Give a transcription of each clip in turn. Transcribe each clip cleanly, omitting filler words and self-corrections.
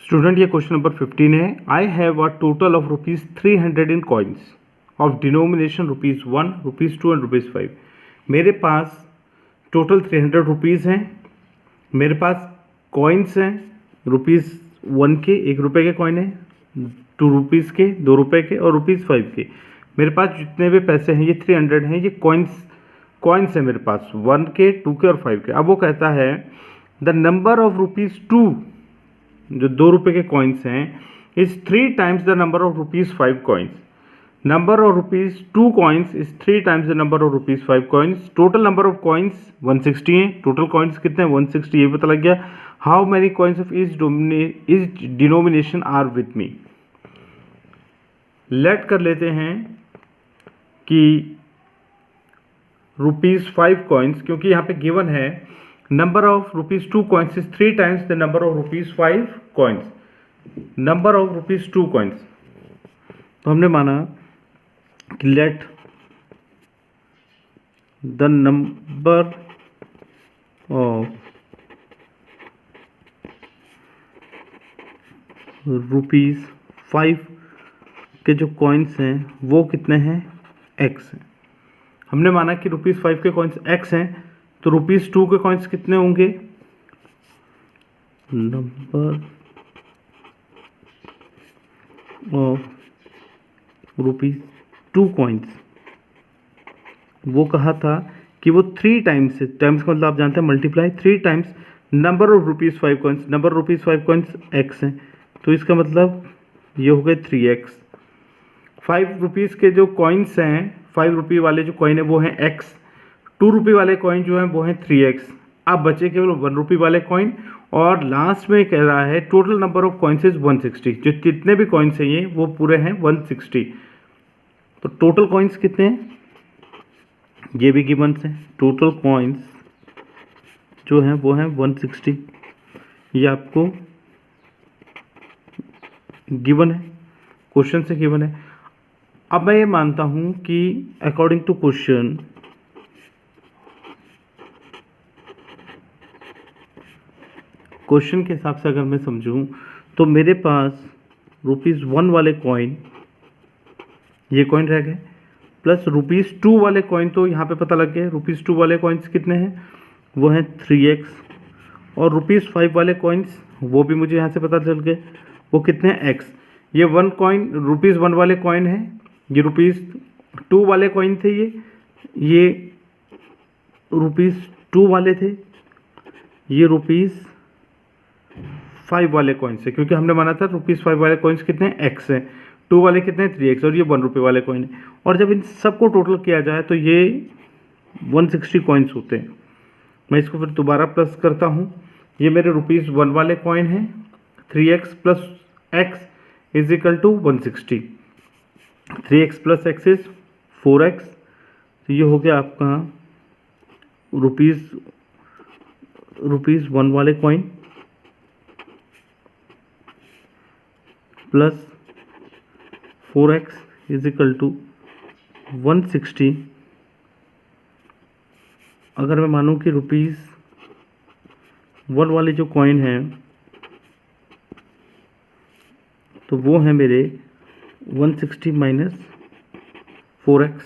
Student, ये question number 15 है। I have a total of ₹300 in coins of denomination ₹1, ₹2 and ₹5। मेरे पास total 300 rupees हैं। मेरे पास कॉइन्स हैं ₹1 के, ₹1 के कॉइन है, ₹2 के, ₹2 के और ₹5 के। मेरे पास जितने भी पैसे हैं ये 300 हैं। ये कॉइन्स है मेरे पास 1 के, 2 के और 5 के। अब वो कहता है द नंबर ऑफ ₹2, जो ₹2 के कॉइन्स हैं, is 3 times the number of ₹5 coins. Number of ₹2 coins is 3 times the number of ₹5 coins. Total number of coins 160 हैं। टोटल कॉइन्स कितने हैं? 160। ये पता लग गया। How many coins of each denomination are with me. Let कर लेते हैं कि ₹5 कॉइन्स, क्योंकि यहाँ पे गिवन है number of ₹2 coins is 3 times the number of ₹5 coins. Number of ₹2 coins, तो हमने माना कि लेट द नंबर ऑफ ₹5 के जो कॉइन्स हैं वो कितने हैं? x हैं। हमने माना कि ₹5 के कॉइन्स x हैं, तो ₹2 के कॉइन्स कितने होंगे? नंबर ऑफ ₹2 कॉइन्स, वो कहा था कि वो 3 टाइम्स है। टाइम्स का मतलब आप जानते हैं multiply. 3 times number of ₹5 coins. Number of ₹5 coins x हैं, तो इसका मतलब ये हो गए 3x। ₹5 के जो कॉइन्स हैं, ₹5 वाले जो कॉइन है वो हैं x। ₹2 वाले कॉइन जो हैं वो हैं 3x। अब बचे केवल ₹1 वाले कॉइन, और लास्ट में कह रहा है total number of coins is 160। जो जितने भी कॉइन्स हैं ये वो पूरे हैं 160। तो टोटल कॉइन्स कितने हैं? ये भी गिवन्स हैं। टोटल कॉइन्स जो हैं वो हैं 160। ये आपको गिवन है, क्वेश्चन से गिवन है। अब मैं ये मानता हूं कि अकॉर्डिंग टू क्वेश्चन के हिसाब से अगर मैं समझूं तो मेरे पास ₹1 वाले कॉइन, ये कॉइन रह गए, प्लस ₹2 वाले कॉइन, तो यहाँ पे पता लग गया ₹2 वाले कॉइन्स कितने हैं? वो हैं 3x। और ₹5 वाले कॉइन्स वो भी मुझे यहाँ से पता चल गए, वो कितने हैं? x। ये ₹1 वाले कॉइन है, ये ₹2 वाले कॉइन थे, ये ₹2 वाले थे, ये ₹5 वाले कॉइन्स है, क्योंकि हमने माना था ₹5 वाले कॉइन्स कितने हैं? x हैं। 2 वाले कितने हैं? 3x। और ये ₹1 वाले कॉइन है। और जब इन सबको टोटल किया जाए तो ये 160 कॉइन्स होते हैं। मैं इसको फिर दोबारा प्लस करता हूँ। ये मेरे ₹1 वाले कॉइन हैं, 3x plus x is equal to 160। 3x plus x is 4x। तो ये हो गया आपका ₹1 वाले coin plus 4x is equal to 160। अगर मैं मानूं कि ₹1 वाले जो कॉइन हैं तो वो है मेरे 160 माइनस 4x।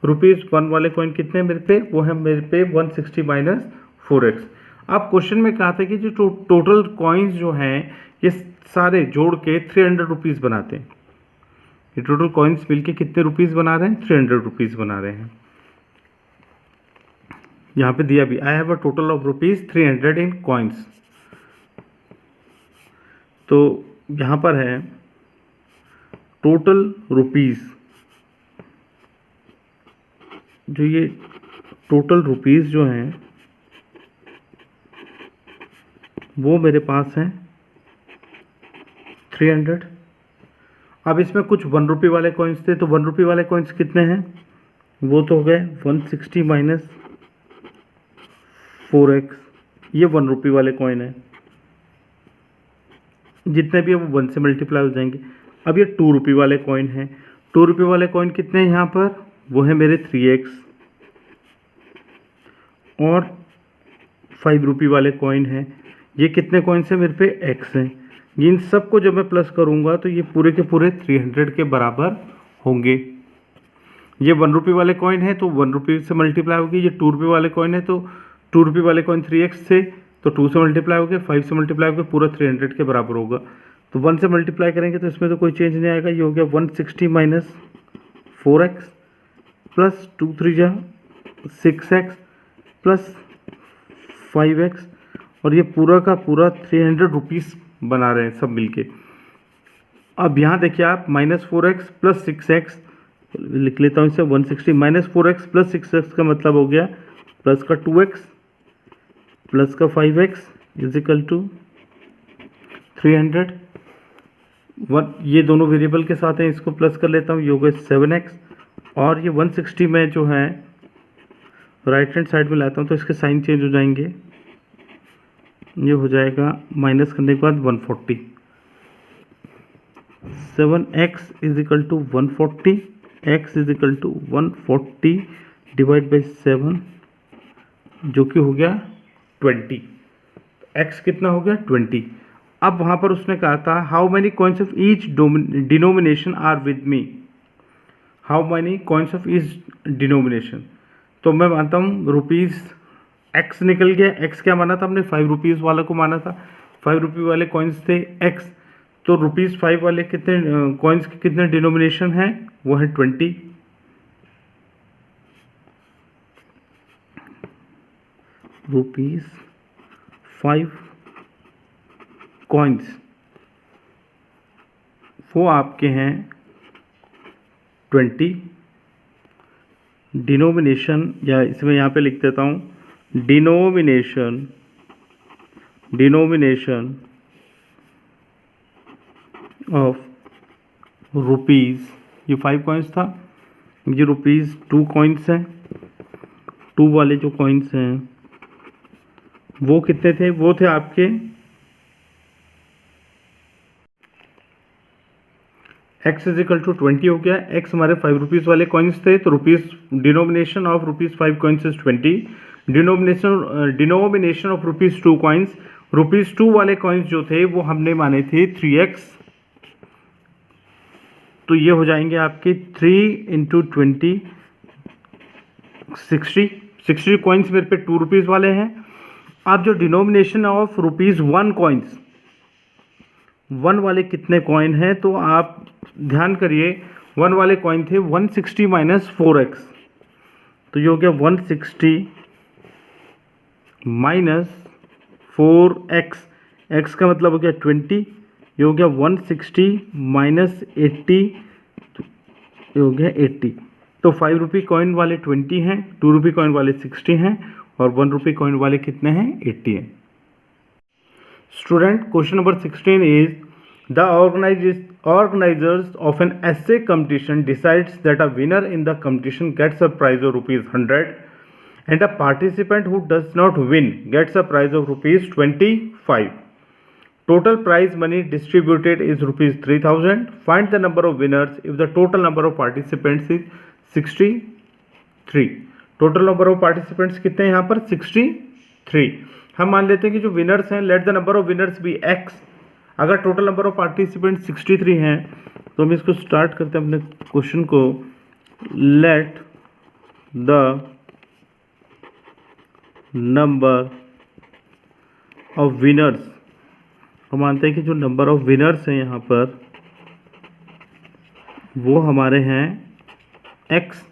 ₹1 वाले कॉइन कितने हैं मेरे पे? वो है मेरे पे 160 माइनस 4x। अब क्वेश्चन में कहा था कि जो टोटल कॉइन्स जो हैं ये सारे जोड़ के 300 रुपीज़ बनाते हैं। ये टोटल कॉइन्स मिलके कितने रुपीज़ बना रहे हैं? 300 रुपीज़ बना रहे हैं। यहाँ पे दिया भी, I have a total of ₹300 in coins. तो यहाँ पर है टोटल रुपीज़, जो ये टोटल रुपीज़ जो हैं वो मेरे पास हैं 300। अब इसमें कुछ ₹1 वाले कॉइन्स थे, तो ₹1 वाले कॉइन्स कितने हैं? वो तो हो गए 160 माइनस 4x। ये ₹1 वाले कॉइन है, जितने भी है वो 1 से मल्टीप्लाई हो जाएंगे। अब ये ₹2 वाले कॉइन हैं। ₹2 वाले कॉइन कितने हैं यहाँ पर? वो है मेरे 3x। और ₹5 वाले कॉइन हैं, ये कितने कॉइन्स हैं मेरे पे? x हैं। इन सबको जब मैं प्लस करूँगा तो ये पूरे के पूरे 300 के बराबर होंगे। ये 1 रुपये वाले कॉइन है तो 1 रुपये से मल्टीप्लाई होगी। ये 2 रुपये वाले कॉइन है तो 2 रुपये वाले कॉइन 3x से तो 2 से मल्टीप्लाई हो गया, 5 से मल्टीप्लाई हो गया, पूरा 300 के बराबर होगा। तो 1 से मल्टीप्लाई करेंगे तो इसमें तो कोई चेंज नहीं आएगा। ये हो गया 160 माइनस 4x प्लस 2 3 जा 6x प्लस 5x, और ये पूरा का पूरा 300 रुपीज़ बना रहे हैं सब मिलके। अब यहाँ देखिए आप -4x प्लस 6x लिख लेता हूँ इसे, 160 -4x प्लस 6x का मतलब हो गया प्लस का 2x प्लस का 5x इज इक्वल टू 300। ये दोनों वेरिएबल के साथ हैं, इसको प्लस कर लेता हूँ, ये हो गया 7x, और ये 160 में जो है राइट हैंड साइड में लाता हूँ तो इसके साइन चेंज हो जाएंगे। ये हो जाएगा माइनस करने के बाद 140, 7x is equal to 140, x is equal to 140 divide by 7 जो कि हो गया 20। x कितना हो गया 20। अब वहाँ पर उसने कहा था how many coins of each denomination are with me, how many coins of each denomination. तो मैं मानता हूँ रुपीज़ x निकल गया। x क्या माना था हमने, 5 रुपीज़ वाला को माना था। 5 रुपये वाले कॉइन्स थे x, तो ₹5 वाले कितने कॉइन्स के कितने डिनोमिनेशन हैं, वो है 20। ₹5 कॉइन्स वो आपके हैं 20। डिनोमिनेशन, या इसमें यहाँ पे लिख देता हूँ डिनोमिनेशन ऑफ रुपीज़, ये 5 कॉइन्स था, ये ₹2 कॉइन्स हैं। 2 वाले जो कॉइन्स हैं वो कितने थे, वो थे आपके x इज इक्वल टू 20 हो गया। x हमारे 5 रुपीज़ वाले कॉइन्स थे, तो denomination of ₹5 coins is 20। Denomination of ₹2 coins, ₹2 वाले कॉइन्स जो थे वो हमने माने थे 3x, तो ये हो जाएंगे आपके 3 × 20 60 कॉइन्स मेरे पे 2 रुपीज़ वाले हैं। अब जो डिनोमिनेशन ऑफ ₹1 कॉइन्स, 1 वाले कितने कॉइन हैं, तो आप ध्यान करिए 1 वाले कॉइन थे 160 माइनस 4x, तो ये हो गया 160 माइनस 4x, x का मतलब हो गया 20, ये हो गया 160 माइनस 80, ये हो गया 80। तो 5 रुपये कॉइन वाले 20 हैं, 2 रुपये कॉइन वाले 60 हैं, और 1 रुपये कॉइन वाले कितने हैं 80 हैं। Student, question number 16 is the organizers of an essay competition decides that a winner in the competition gets a prize of ₹100 and a participant who does not win gets a prize of ₹25. Total prize money distributed is ₹3000. Find the number of winners if the total number of participants is 63. Total number of participants कितने हैं यहाँ पर 63। हम मान लेते हैं कि जो विनर्स हैं, let the number of winners be x। अगर टोटल नंबर ऑफ पार्टिसिपेंट 63 हैं तो हम इसको स्टार्ट करते हैं अपने क्वेश्चन को। Late the number of winners, हम मानते हैं कि जो नंबर ऑफ विनर्स हैं यहाँ पर वो हमारे हैं x।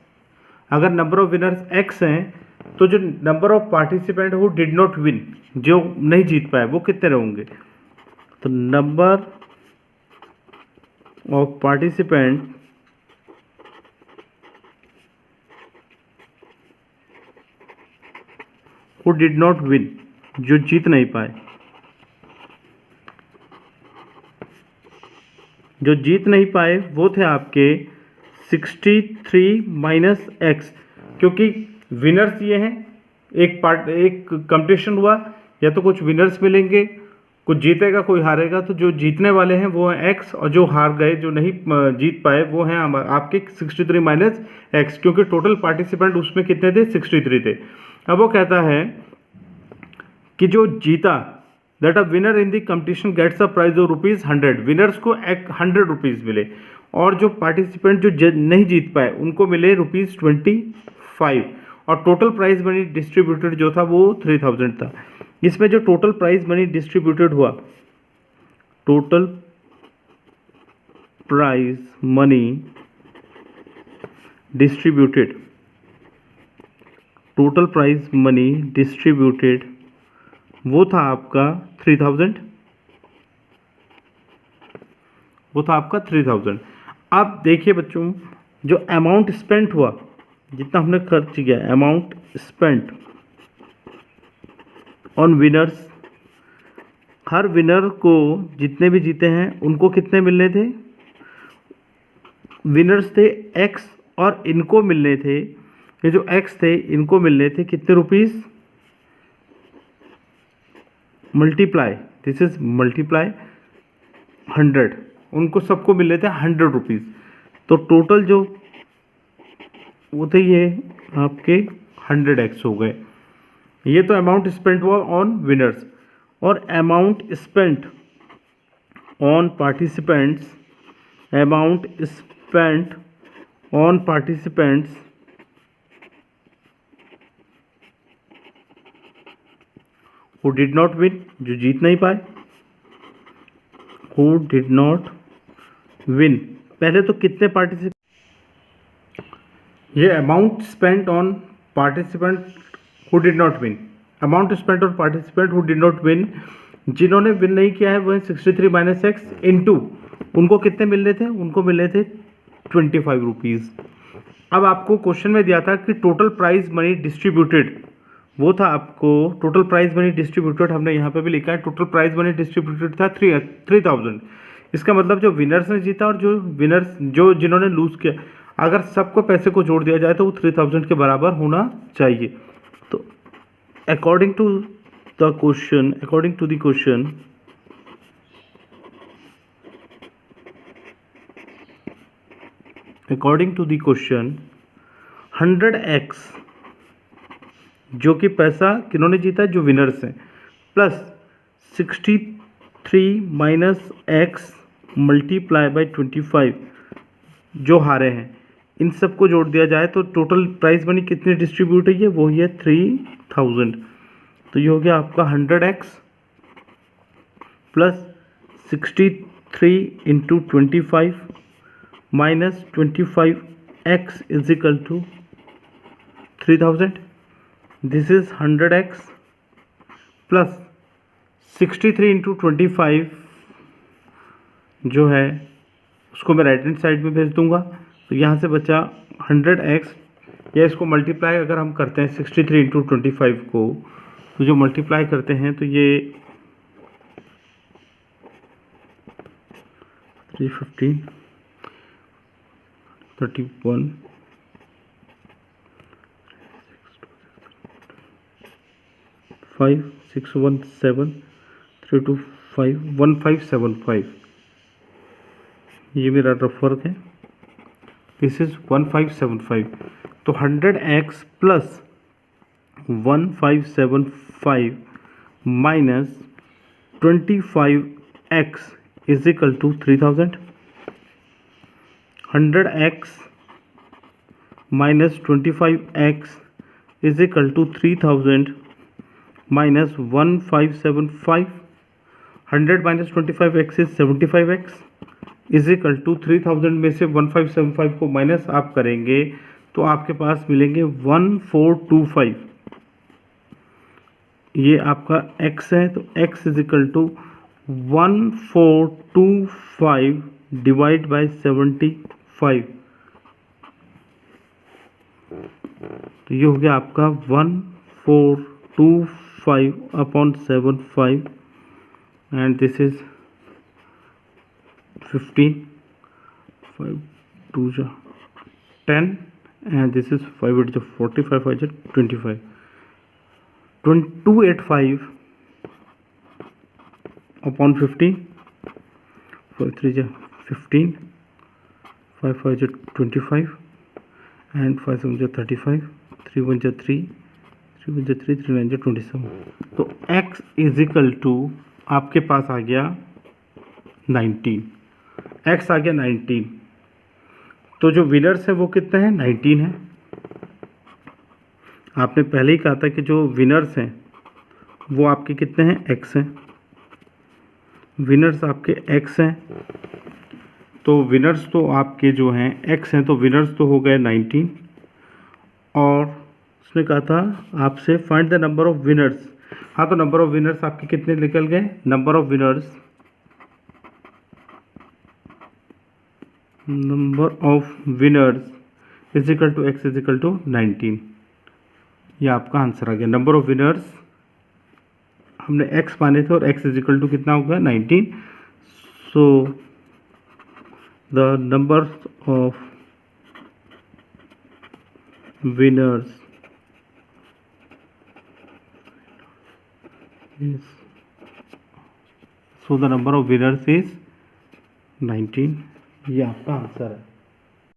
अगर नंबर ऑफ विनर्स x हैं तो जो number of participant who did not win, जो नहीं जीत पाए, वो कितने होंगे, तो number of participant who did not win, जो जीत नहीं पाए, जो जीत नहीं पाए वो थे आपके 63 माइनस x, क्योंकि विनर्स ये हैं, एक कंपटीशन हुआ, या तो कुछ विनर्स मिलेंगे, कुछ जीतेगा कोई हारेगा, तो जो जीतने वाले हैं वो हैं x, और जो हार गए, जो नहीं जीत पाए, वो हैं आपके 63 माइनस x, क्योंकि टोटल पार्टिसिपेंट उसमें कितने थे 63 थे। अब वो कहता है कि जो जीता that a winner in the competition gets a prize of ₹100। Winners को ₹100 मिले और जो पार्टिसिपेंट जो नहीं जीत पाए उनको मिले ₹25 और टोटल प्राइज मनी डिस्ट्रीब्यूटेड जो था वो 3000 था। इसमें जो टोटल प्राइज मनी डिस्ट्रीब्यूटेड हुआ, total prize money distributed, total prize money distributed वो था आपका 3000, वो था आपका 3000। अब देखिए बच्चों, जो अमाउंट स्पेंट हुआ, जितना हमने खर्च किया, amount spent on winners, her winner को जितने भी जीते हैं उनको कितने मिलने थे, विनर्स थे एक्स और इनको मिलने थे, ये जो एक्स थे इनको मिलने थे कितने rupees, multiply, this is multiply 100, उनको सबको मिले थे 100 रुपीज़। तो टोटल जो वो थे ये आपके 100x हो गए। ये तो अमाउंट स्पेंट हुआ ऑन विनर्स। और amount spent on participants, amount spent on participants who did not win, जो जीत नहीं पाए, हु डिड नॉट विन। पहले तो कितने पार्टिसिपेंट, ये amount spent on participant who did not win, amount spent on participant who did not win, जिन्होंने win नहीं किया है वो 63 माइनस एक्स इंटू, उनको कितने मिल रहे थे, उनको मिल रहे थे 25 रुपीज़। अब आपको क्वेश्चन में दिया था कि टोटल प्राइज मनी डिस्ट्रीब्यूटेड, वो था आपको टोटल प्राइज मनी डिस्ट्रीब्यूटेड, हमने यहाँ पे भी लिखा है टोटल प्राइज मनी डिस्ट्रीब्यूटेड था 3000। इसका मतलब जो विनर्स ने जीता और जो विनर्स जो जिन्होंने लूज़ किया, अगर सबको पैसे को जोड़ दिया जाए तो वो 3000 के बराबर होना चाहिए। तो according to the question, according to the question, according to the question 100x जो कि पैसा किन्होंने जीता, जो विनर्स हैं, plus 63 minus x multiply by 25 जो हारे हैं, इन सबको जोड़ दिया जाए तो टोटल प्राइज मनी कितनी डिस्ट्रीब्यूट हुई है, वो ही है 3000। तो ये हो गया आपका 100x plus 63 into 25 minus 25x is equal to 3000। This is 100x plus 63 into 25 जो है उसको मैं राइट हैंड साइड में भेज दूंगा। तो यहाँ से बचा 100x, या इसको मल्टीप्लाई अगर हम करते हैं 63 इंटू 25 को, तो जो मल्टीप्लाई करते हैं तो ये 315 31 5617 325 1575, ये मेरा रफ वर्क है, दिस इज 1575। तो 100x plus 1575 minus 25x is equal to 3000। 100x minus 25x is equal to 3000 minus 1575। 100 minus 25x is 75x is equal to 3000 में से 1575 को माइनस आप करेंगे तो आपके पास मिलेंगे 1425। ये आपका x है, तो x is equal to 1425 divide by 75। तो ये हो गया आपका 1425 upon 75 and this is 15, 5 2 10 and this is 5 8 45 5 25, 285 upon 15, 5 3 15, 5 5 25 and 5 7 35, 3 1 3, 3 1 3, 3 9 27। तो x is equal to आपके पास आ गया 19, x आ गया 19, तो जो विनर्स है वो कितने हैं, 19 है। आपने पहले ही कहा था कि जो विनर्स हैं वो आपके कितने हैं, x हैं, विनर्स आपके x हैं, तो विनर्स तो आपके जो हैं x हैं, तो विनर्स तो हो गए 19, और उसने कहा था आपसे find the number of winners. हाँ, तो नंबर ऑफ विनर्स आपके कितने निकल गए, number of winners is equal to x is equal to 19। ये आपका आंसर आ गया। नंबर ऑफ विनर्स हमने x माने थे और x इज इक्वल टू कितना होगा, 19। So the number of winners is, so the number of winners is 19। ये आपका आंसर है।